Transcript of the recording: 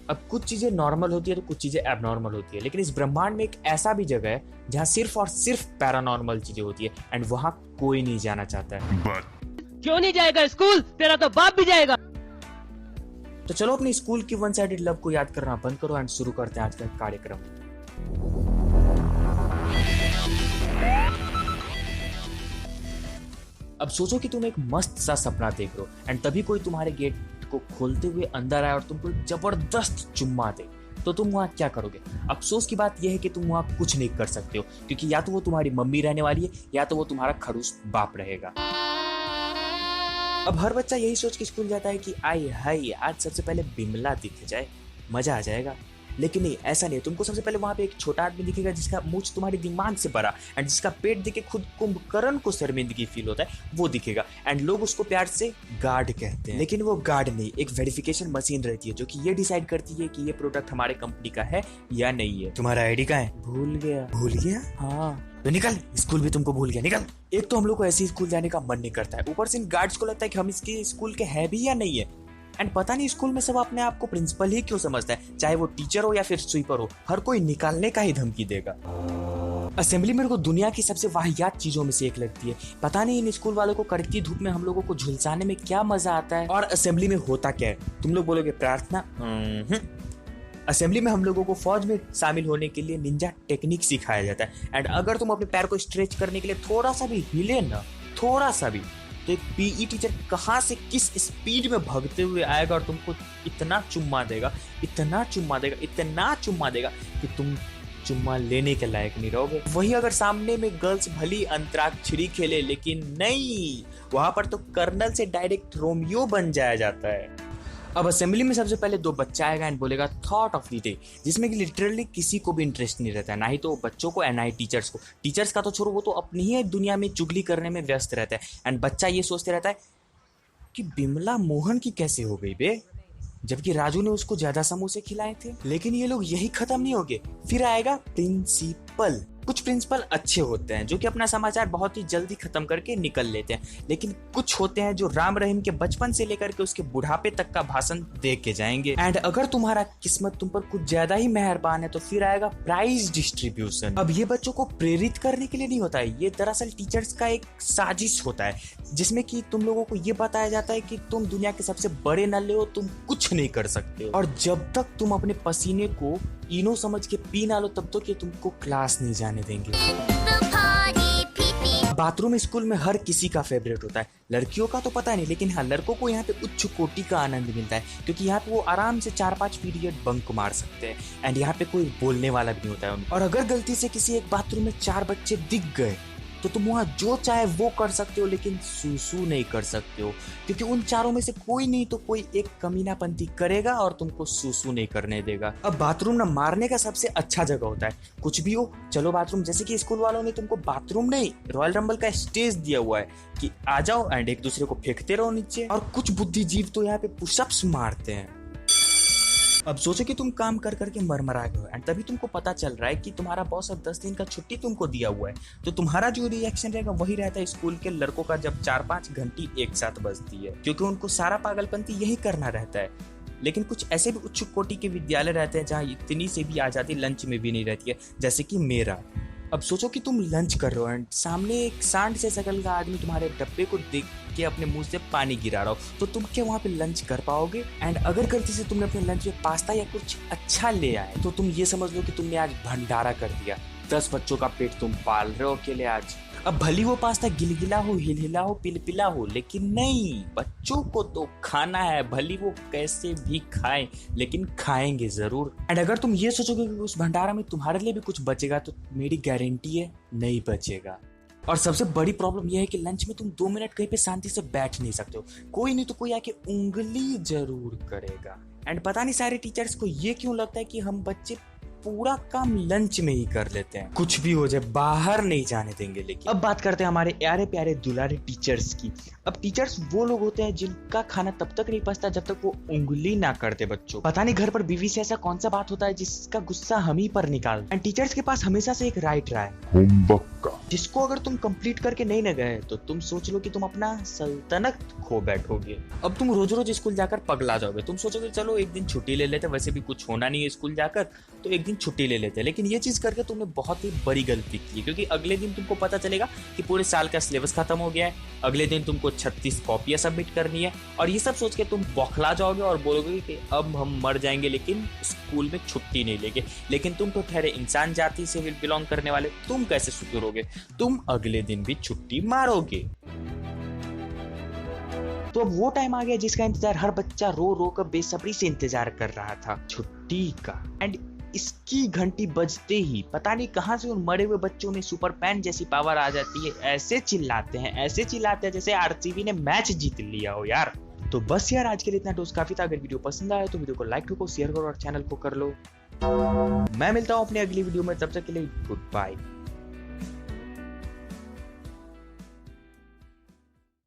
अब कुछ चीजें नॉर्मल होती है तो कुछ चीजें एबनॉर्मल होती है, लेकिन इस ब्रह्मांड में एक ऐसा भी जगह है जहाँ सिर्फ और सिर्फ पैरानॉर्मल चीजें होती है, एंड वहां कोई नहीं जाना चाहता है। क्यों नहीं जाएगा स्कूल? तेरा तो बाप भी जाएगा। तो चलो अपनी स्कूल की वन साइडेड लव को याद करना बंद करो एंड शुरू करते हैं आज का कार्यक्रम। अब सोचो कि तुम एक मस्त सा सपना देख रहे हो एंड तभी कोई तुम्हारे गेट को खोलते हुए अंदर आए और तुमको एक जबरदस्त चुम्मा दे, तो तुम वहां क्या करोगे? अफसोस की बात यह है कि तुम वहां कुछ नहीं कर सकते हो, क्योंकि या तो वो तुम्हारी मम्मी रहने वाली है या तो वो तुम्हारा खड़ूस बाप रहेगा। अब हर बच्चा यही सोच के स्कूल जाता है कि आई हाय आज सबसे पहले बिमला दिख जाए, मजा आ जाएगा। लेकिन नहीं, ऐसा नहीं है। तुमको सबसे पहले वहां पे एक छोटा आदमी दिखेगा जिसका मूंछ तुम्हारे दिमाग से भरा एंड जिसका पेट देख के खुद कुंभकर्ण को शर्मिंदगी फील होता है, वो दिखेगा एंड लोग उसको प्यार से गार्ड कहते हैं। लेकिन वो गार्ड नहीं, एक वेरिफिकेशन मशीन रहती है जो कि ये डिसाइड करती है कि ये प्रोडक्ट हमारे कंपनी का है या नहीं है। तुम्हारा आईडी कहाँ है? भूल गया। भूल गया? हाँ तो निकल, स्कूल भी तुमको भूल गया, निकल। एक तो हम लोग को ऐसे स्कूल जाने का मन नहीं करता है, ऊपर से इन गार्ड्स को लगता है कि हम इसके स्कूल के हैं भी या नहीं है। एंड पता नहीं स्कूल में सब अपने आप को प्रिंसिपल ही क्यों समझता है, चाहे वो टीचर हो या फिर स्वीपर हो, हर कोई निकालने का ही धमकी देगा। असेंबली मेरे को दुनिया की सबसे वाहियात चीजों में से एक लगती है। पता नहीं इन स्कूल वालों को कड़की धूप में हम लोगों को झुलसाने में क्या मजा आता है। और असेंबली में होता क्या है? तुम लोग बोलोगे प्रार्थना। असेंबली में हम लोगों को फौज में शामिल होने के लिए निंजा टेक्निक सिखाया जाता है एंड अगर तुम अपने पैर को स्ट्रेच करने के लिए थोड़ा सा भी हिले ना, थोड़ा सा भी, तो एक पीई टीचर कहां से किस स्पीड में भागते हुए आएगा और तुमको इतना चुम्मा देगा, इतना चुम्मा देगा, इतना चुम्मा देगा कि तुम चुम्मा लेने के लायक नहीं रहोगे। वही अगर सामने में गर्ल्स भली अंतराक्षरी खेले, लेकिन नहीं, वहां पर तो कर्नल से डायरेक्ट रोमियो बन जाया जाता है। अब असेंबली में सबसे पहले दो बच्चा आएगा एंड बोलेगा थॉट ऑफ द डे, जिसमें कि लिटरली किसी को भी इंटरेस्ट नहीं रहता है, ना ही तो बच्चों को ना ही टीचर्स को। टीचर्स का तो छोड़ो, वो तो अपनी ही दुनिया में चुगली करने में व्यस्त रहता है एंड बच्चा ये सोचते रहता है कि बिमला मोहन की कैसे हो गई बे, जबकि राजू ने उसको ज्यादा समोसे खिलाए थे। लेकिन ये लोग यही खत्म नहीं होंगे, फिर आएगा प्रिंसिपल। कुछ प्रिंसिपल अच्छे होते हैं जो कि अपना समाचार बहुत ही जल्दी खत्म करके निकल लेते हैं, लेकिन कुछ होते हैं जो राम रहीम के बचपन से लेकर के उसके बुढ़ापे तक का भाषण दे के जाएंगे। एंड अगर तुम्हारा किस्मत तुम पर कुछ ज्यादा ही मेहरबान है तो फिर आएगा प्राइज डिस्ट्रीब्यूशन। अब ये बच्चों को प्रेरित करने के लिए नहीं होता है, ये दरअसल टीचर्स का एक साजिश होता है, जिसमें कि तुम लोगों को ये बताया जाता है कि तुम दुनिया के सबसे बड़े नल्ले हो, तुम कुछ नहीं कर सकते हो, और जब तक तुम अपने पसीने को इनो समझ के पी ना लो तब तक ये तुमको क्लास नहीं जाने देंगे। बाथरूम स्कूल में हर किसी का फेवरेट होता है, लड़कियों का तो पता नहीं, लेकिन हाँ लड़कों को यहाँ पे उच्च कोटि का आनंद मिलता है, क्योंकि यहाँ पे वो आराम से 4-5 पीरियड बंक मार सकते हैं एंड यहाँ पे कोई बोलने वाला भी नहीं होता है। और अगर गलती से किसी एक बाथरूम में 4 बच्चे दिख गए तो तुम वहां जो चाहे वो कर सकते हो, लेकिन सूसू नहीं कर सकते हो, क्योंकि उन चारों में से कोई नहीं तो कोई एक कमीनापंती करेगा और तुमको सूसू नहीं करने देगा। अब बाथरूम ना मारने का सबसे अच्छा जगह होता है, कुछ भी हो चलो बाथरूम। जैसे कि स्कूल वालों ने तुमको बाथरूम नहीं, रॉयल रंबल का स्टेज दिया हुआ है कि आ जाओ एंड एक दूसरे को फेंकते रहो नीचे। और कुछ बुद्धिजीव तो यहाँ पे पुशअप्स मारते हैं। अब सोचो कि तुम काम कर करके मरमरा गए हो एंड तभी तुमको पता चल रहा है कि तुम्हारा बॉस अब 10 दिन का छुट्टी तुमको दिया हुआ है, तो तुम्हारा जो रिएक्शन रहेगा वही रहता है स्कूल के लड़कों का जब 4-5 घंटी एक साथ बजती है, क्योंकि उनको सारा पागलपंती यही करना रहता है। लेकिन कुछ ऐसे भी उच्च कोटि के विद्यालय रहते हैं जहाँ इतनी से भी आजादी लंच में भी नहीं रहती है, जैसे कि मेरा। अब सोचो कि तुम लंच कर रहे हो एंड सामने एक सांड से शकल का आदमी तुम्हारे डब्बे को देख के अपने मुंह से पानी गिरा रहा हो, तो तुम क्या वहां पे लंच कर पाओगे? एंड अगर गलती से तुमने अपने लंच में पास्ता या कुछ अच्छा ले आए तो तुम ये समझ लो कि तुमने आज भंडारा कर दिया, 10 बच्चों का पेट तुम पाल रहे हो अकेले आज। अब भली वो पास्ता गिलगिला हो, हिलहिला हो, पिलपिला हो, लेकिन नहीं, बच्चों को तो खाना है, भली वो कैसे भी खाएं, लेकिन खाएंगे जरूर। एंड अगर तुम ये सोचोगे कि उस भंडारा में तुम्हारे लिए भी कुछ बचेगा, तो मेरी गारंटी है नहीं बचेगा। और सबसे बड़ी प्रॉब्लम यह है कि लंच में तुम 2 मिनट कहीं पे शांति से बैठ नहीं सकते हो, कोई नहीं तो कोई आके उंगली जरूर करेगा। एंड पता नहीं सारे टीचर्स को ये क्यों लगता है कि हम बच्चे पूरा काम लंच में ही कर लेते हैं, कुछ भी हो जाए बाहर नहीं जाने देंगे। लेकिन अब बात करते हैं हमारे प्यारे प्यारे दुलारे टीचर्स की। अब टीचर्स वो लोग होते हैं जिनका खाना तब तक नहीं पचता जब तक वो उंगली ना करते बच्चों। पता नहीं घर पर बीवी से ऐसा कौन सा बात होता है जिसका गुस्सा हम ही पर निकाल। एंड टीचर्स के पास हमेशा से एक राइट रहा है होमवर्क का, जिसको अगर तुम कंप्लीट करके नहीं न गए तो तुम सोच लो कि तुम अपना सल्तनत खो बैठोगे। अब तुम रोज रोज स्कूल जाकर पगला जाओगे। तुम सोचोगे चलो एक दिन छुट्टी ले लेते, वैसे भी कुछ होना नहीं है स्कूल जाकर, तो एक दिन छुट्टी ले लेते। लेकिन ये चीज करके तुमने बहुत ही बड़ी गलती की, क्योंकि अगले दिन तुमको पता चलेगा कि पूरे साल का सिलेबस खत्म हो गया है। अगले दिन तुमको 36 कॉपियां सबमिट करनी है, और ये सब सोच के तुम बौखला जाओगे और बोलोगे कि अब हम मर जाएंगे लेकिन स्कूल में छुट्टी नहीं लेंगे। लेकिन तुम तो ठहरे इंसान जाति से बिलोंग करने वाले, तुम कैसे सुधरोगे? तुम अगले दिन भी छुट्टी मारोगे। तो अब वो टाइम आ गया जिसका इंतजार हर बच्चा रो रो कर बेसब्री से इंतजार कर रहा था, छुट्टी का। एंड इसकी घंटी बजते ही पता नहीं कहां से उन मरे हुए बच्चों में सुपर पैन जैसी पावर आ जाती है। ऐसे चिल्लाते हैं जैसे आरसीबी ने मैच जीत लिया हो यार। तो बस यार आज के लिए इतना डोज काफी था। अगर वीडियो पसंद आया तो वीडियो को लाइक ठोको, शेयर करो और चैनल को कर लो। मैं मिलता हूं अपनी अगली वीडियो में, तब तक के लिए गुड बाय।